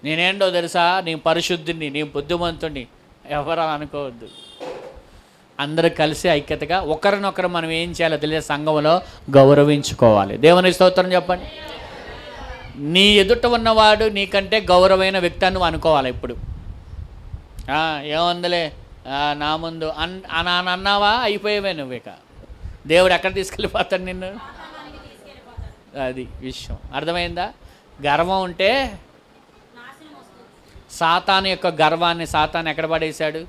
నేనేంటో తెలుసా, నేను పరిశుద్ధిని, నేను బుద్ధిమంతుడిని ఎవరు అనుకోవద్దు. అందరూ కలిసి ఐక్యతగా ఒకరినొకరు మనం ఏం చేయాలో తెలియదు, సంఘంలో గౌరవించుకోవాలి. దేవుని స్తోత్రం చెప్పండి. నీ ఎదుట ఉన్నవాడు నీకంటే గౌరవమైన వ్యక్తి అని నువ్వు అనుకోవాలి. ఇప్పుడు ఏముందిలే నా ముందు అన్నావా, అయిపోయావే నువ్వు. ఇక దేవుడు ఎక్కడ తీసుకెళ్ళిపోతాడు నిన్ను, అది విషయం. అర్థమైందా? గర్వం ఉంటే సాతాను యొక్క గర్వాన్ని సాతాను ఎక్కడ పడేశాడు?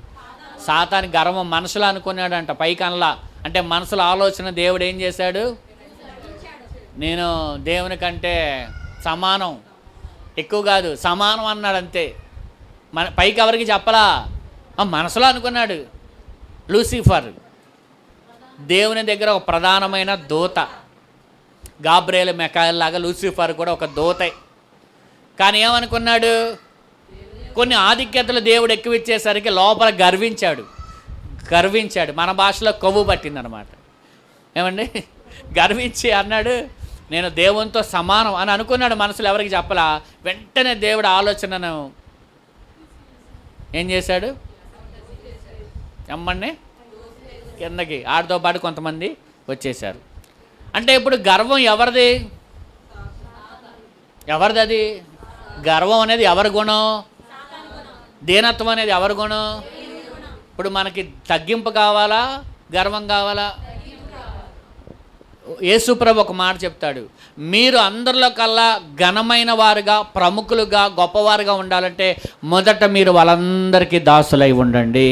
సాతాను గర్వం మనసులో అనుకున్నాడంట, పైకి అనలా. అంటే మనసులో ఆలోచన దేవుడు ఏం చేశాడు? నేను దేవుని కంటే సమానం, ఎక్కువ కాదు సమానం అన్నాడు అంతే. పైకి ఎవరికి చెప్పలా, మనసులో అనుకున్నాడు. లూసిఫర్ దేవుని దగ్గర ఒక ప్రధానమైన దూత, గాబ్రియేల్ మిఖాయేల్ లాగా లూసిఫర్ కూడా ఒక దూతే. కానీ ఏమనుకున్నాడు? కొన్ని ఆధిక్యతలు దేవుడు ఎక్కువ ఇచ్చేసరికి లోపల గర్వించాడు. మన భాషలో కొవ్వు పట్టిందనమాట. ఏమండి? గర్వించి అన్నాడు నేను దేవునితో సమానం అని అనుకున్నాడు. మనసులో ఎవరికి చెప్పలా. వెంటనే దేవుడు ఆలోచనను ఏం చేశాడు? ఎమ్మని కిందకి ఆడితో పాటు కొంతమంది వచ్చేసారు. అంటే ఇప్పుడు గర్వం ఎవరిది? అది గర్వం అనేది ఎవరి గుణం? దీనత్వం అనేది ఎవరి గుణం? ఇప్పుడు మనకి తగ్గింపు కావాలా, గర్వం కావాలా? యేసుప్రభు ఒక మాట చెప్తాడు, మీరు అందరిలో కల్లా ఘనమైన వారుగా, ప్రముఖులుగా, గొప్పవారుగా ఉండాలంటే మొదట మీరు వాళ్ళందరికీ దాసులై ఉండండి.